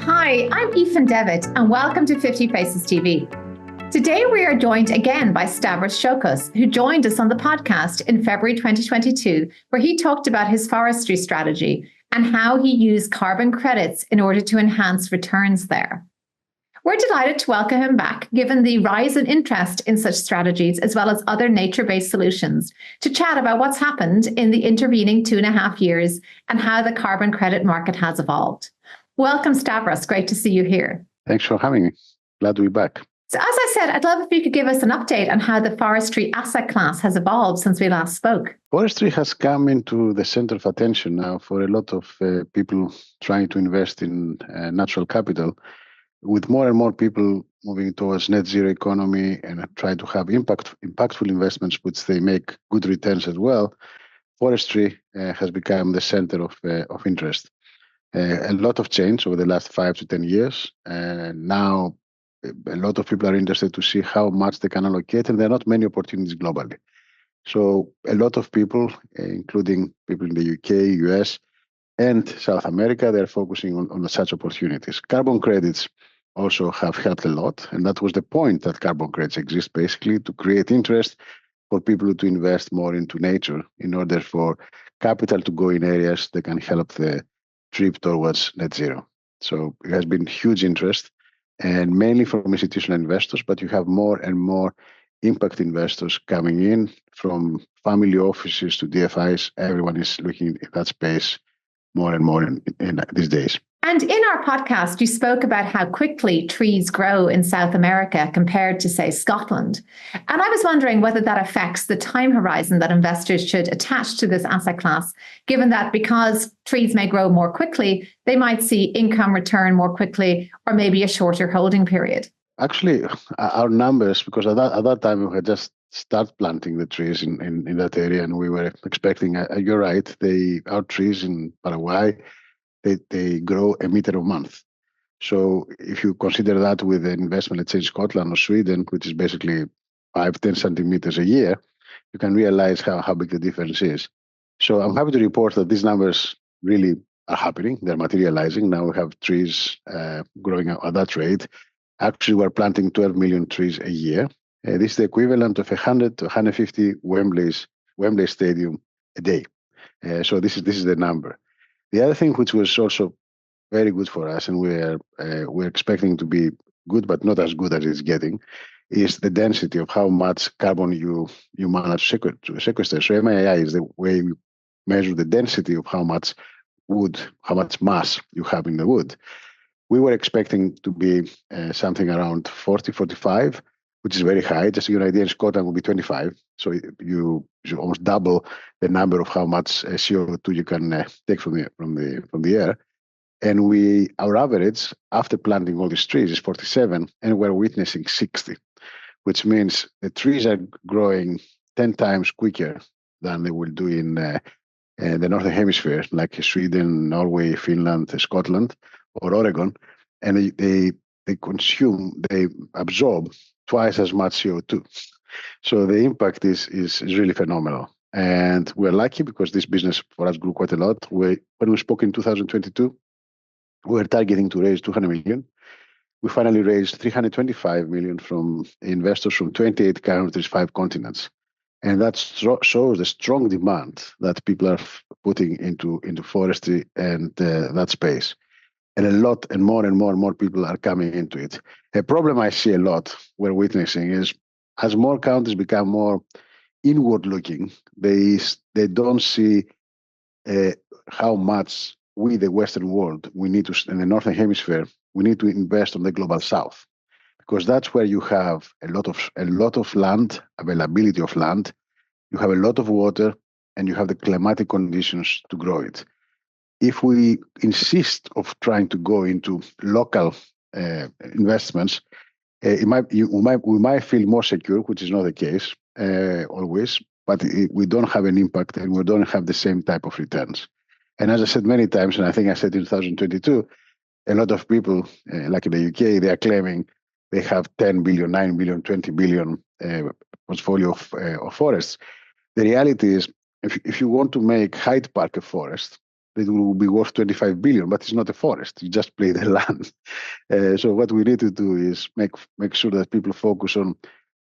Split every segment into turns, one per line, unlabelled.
Hi, I'm Aoife Devitt, and welcome to Fiftyfaces TV. Today we are joined again by Stavros Siokos, who joined us on the podcast in February 2022, where he talked about his forestry strategy and how he used carbon credits in order to enhance returns there. We're delighted to welcome him back, given the rise in interest in such strategies, as well as other nature-based solutions, to chat about what's happened in the intervening 2.5 years and how the carbon credit market has evolved. Welcome, Stavros. Great to see you here.
Thanks for having me. Glad to be back.
So as I said, I'd love if you could give us an update on how the forestry asset class has evolved since we last spoke.
Forestry has come into the center of attention now for a lot of people trying to invest in natural capital, with more and more people moving towards net zero economy and try to have impactful investments which they make good returns as well. Forestry has become the center of interest. A lot of change over the last 5 to 10 years. Now, a lot of people are interested to see how much they can allocate, and there are not many opportunities globally. So a lot of people, including people in the UK, US, and South America, they're focusing on such opportunities. Carbon credits also have helped a lot, and that was the point that carbon credits exist, basically to create interest for people to invest more into nature in order for capital to go in areas that can help the trip towards net zero. So it has been huge interest, and mainly from institutional investors, but you have more and more impact investors coming in, from family offices to DFIs. Everyone is looking at that space more and more in these days.
And in our podcast, you spoke about how quickly trees grow in South America compared to, say, Scotland. And I was wondering whether that affects the time horizon that investors should attach to this asset class, given that because trees may grow more quickly, they might see income return more quickly, or maybe a shorter holding period.
Actually, our numbers, because at that time we had just started planting the trees in that area, and we were expecting, you're right, our trees in Paraguay, they grow a meter a month. So if you consider that with an investment, let's say in Scotland or Sweden, which is basically 5-10 centimeters a year, you can realize how big the difference is. So I'm happy to report that these numbers really are happening. They're materializing. Now we have trees growing at that rate. Actually, we're planting 12 million trees a year. This is the equivalent of 100 to 150 Wembley Stadium a day. So this is the number. The other thing which was also very good for us, and we're expecting to be good, but not as good as it's getting, is the density of how much carbon you manage to sequester. So MII is the way we measure the density of how much wood, how much mass you have in the wood. We were expecting to be something around 40, 45, which is very high. Just to give you an idea, in Scotland will be 25. So you almost double the number of how much CO2 you can take from the air. And our average after planting all these trees is 47, and we're witnessing 60, which means the trees are growing 10 times quicker than they will do in the Northern Hemisphere, like Sweden, Norway, Finland, Scotland, or Oregon. And they absorb twice as much CO2. So the impact is really phenomenal. And we're lucky because this business for us grew quite a lot. When we spoke in 2022, we were targeting to raise 200 million. We finally raised 325 million from investors from 28 countries, 5 continents. And that shows the strong demand that people are putting into forestry and that space. And more and more people are coming into it. A problem I see a lot, we're witnessing, is as more countries become more inward looking, they don't see how much we, the Western world, we need to, in the Northern Hemisphere, we need to invest on the global South, because that's where you have a lot of land, availability of land, you have a lot of water, and you have the climatic conditions to grow it. If we insist of trying to go into local investments, we might feel more secure, which is not the case always, but we don't have an impact and we don't have the same type of returns. And as I said many times, and I think I said in 2022, a lot of people, like in the UK, they are claiming they have 10 billion, 9 billion, 20 billion portfolio of forests. The reality is, if you want to make Hyde Park a forest, that will be worth 25 billion, but it's not a forest. You just play the land. So what we need to do is make sure that people focus on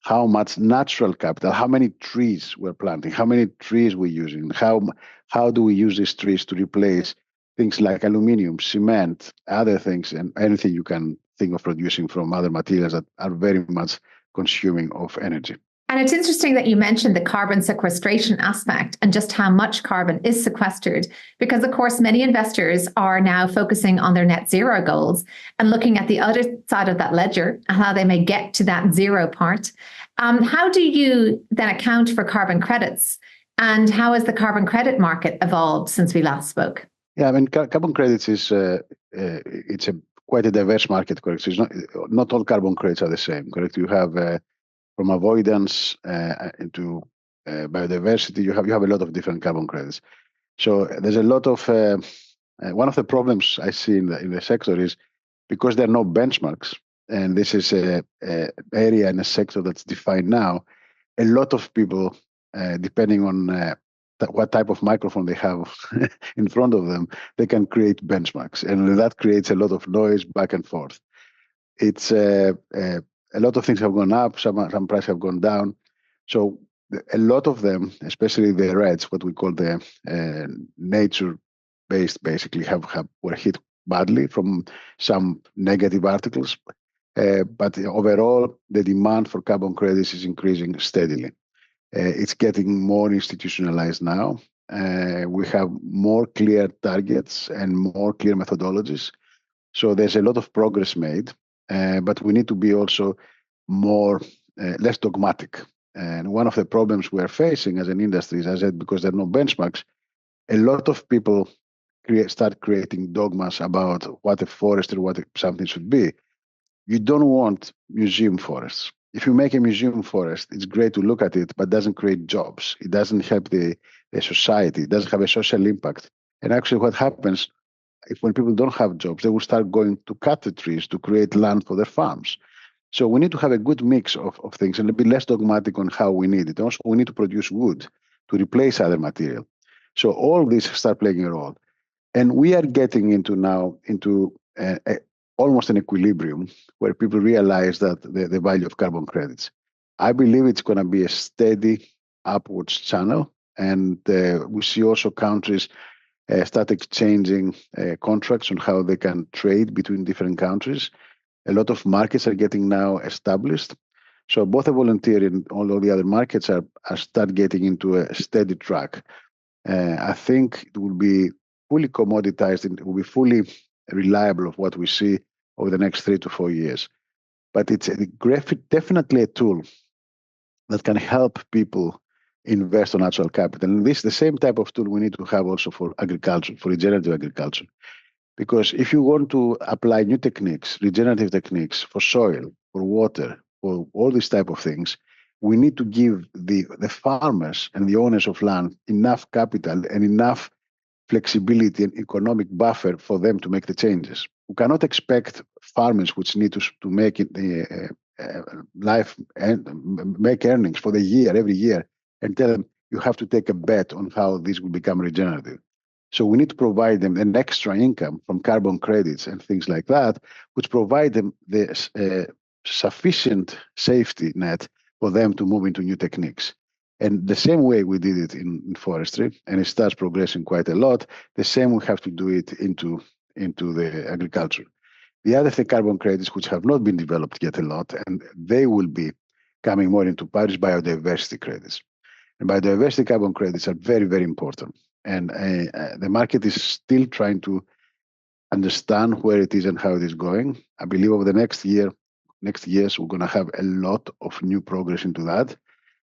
how much natural capital, how many trees we're planting, how many trees we're using, how do we use these trees to replace things like aluminum, cement, other things, and anything you can think of producing from other materials that are very much consuming of energy.
And it's interesting that you mentioned the carbon sequestration aspect and just how much carbon is sequestered, because of course, many investors are now focusing on their net zero goals and looking at the other side of that ledger and how they may get to that zero part. How do you then account for carbon credits, and how has the carbon credit market evolved since we last spoke?
Yeah, I mean, carbon credits is quite a diverse market, correct? So it's not all carbon credits are the same, correct? You have from avoidance into biodiversity, you have a lot of different carbon credits. So there's a lot of one of the problems I see in the sector is because there are no benchmarks, and this is a area in a sector that's defined now. A lot of people, depending on what type of microphone they have in front of them, they can create benchmarks, and that creates a lot of noise back and forth. It's a lot of things have gone up, some prices have gone down. So a lot of them, especially the REDs, what we call the nature-based, basically were hit badly from some negative articles. But overall, the demand for carbon credits is increasing steadily. It's getting more institutionalized now. We have more clear targets and more clear methodologies. So there's a lot of progress made. But we need to be also less dogmatic. And one of the problems we're facing as an industry is, as I said, because there are no benchmarks, a lot of people start creating dogmas about what a forest or what something should be. You don't want museum forests. If you make a museum forest, it's great to look at it, but doesn't create jobs. It doesn't help the society. It doesn't have a social impact. And actually what happens, when people don't have jobs, they will start going to cut the trees to create land for their farms. So we need to have a good mix of things and be less dogmatic on how we need it. Also, we need to produce wood to replace other material. So all these start playing a role. And we are getting into almost an equilibrium where people realize that the value of carbon credits. I believe it's going to be a steady upwards channel. And we see also countries start exchanging contracts on how they can trade between different countries. A lot of markets are getting now established. So both the volunteer and all of the other markets are start getting into a steady track. I think it will be fully commoditized and it will be fully reliable of what we see over the next 3 to 4 years. But it's definitely a tool that can help people invest on natural capital. And this is the same type of tool we need to have also for agriculture, for regenerative agriculture. Because if you want to apply new techniques, regenerative techniques for soil, for water, for all these type of things, we need to give the farmers and the owners of land enough capital and enough flexibility and economic buffer for them to make the changes. We cannot expect farmers which need to make it life and make earnings for the year, every year, and tell them you have to take a bet on how this will become regenerative. So we need to provide them an extra income from carbon credits and things like that, which provide them the sufficient safety net for them to move into new techniques. And the same way we did it in forestry, and it starts progressing quite a lot, the same we have to do it into the agriculture. The other the carbon credits, which have not been developed yet a lot, and they will be coming more into Paris, biodiversity credits. And biodiversity carbon credits are very, very important. And the market is still trying to understand where it is and how it is going. I believe over the next years, we're going to have a lot of new progress into that.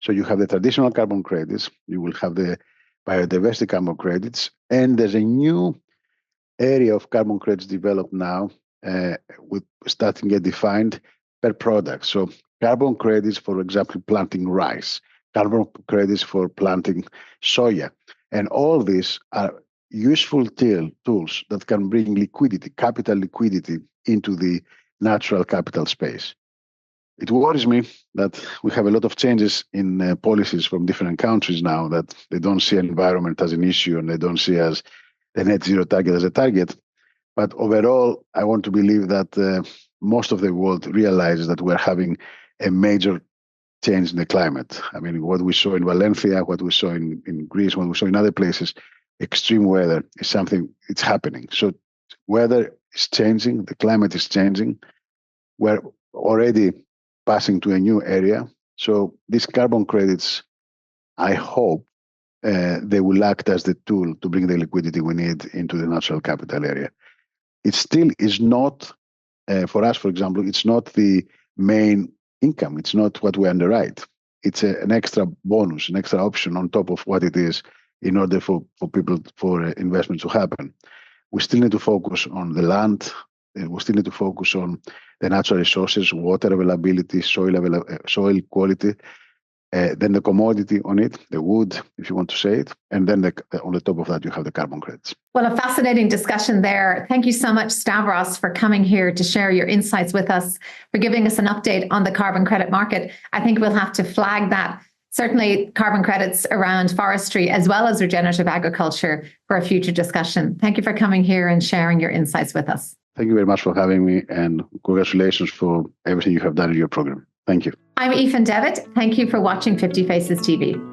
So you have the traditional carbon credits, you will have the biodiversity carbon credits, and there's a new area of carbon credits developed now, with starting to get defined per product. So carbon credits, for example, planting rice, carbon credits for planting soya. And all these are useful tools that can bring liquidity, capital liquidity, into the natural capital space. It worries me that we have a lot of changes in policies from different countries now, that they don't see environment as an issue and they don't see as the net zero target as a target. But overall, I want to believe that most of the world realizes that we're having a major change in the climate. I mean, what we saw in Valencia, what we saw in Greece, what we saw in other places, extreme weather is something, it's happening. So weather is changing, the climate is changing. We're already passing to a new area. So these carbon credits, I hope, they will act as the tool to bring the liquidity we need into the natural capital area. It still is not, for us, for example, it's not the main income. It's not what we underwrite. It's an extra bonus, an extra option on top of what it is in order for people, for investment to happen. We still need to focus on the land. We still need to focus on the natural resources, water availability, soil quality, then the commodity on it, the wood, if you want to say it, and then on the top of that, you have the carbon credits.
Well, a fascinating discussion there. Thank you so much, Stavros, for coming here to share your insights with us, for giving us an update on the carbon credit market. I think we'll have to flag that. Certainly carbon credits around forestry as well as regenerative agriculture for a future discussion. Thank you for coming here and sharing your insights with us.
Thank you very much for having me, and congratulations for everything you have done in your program. Thank you.
I'm Aoife Devitt. Thank you for watching 50 Faces TV.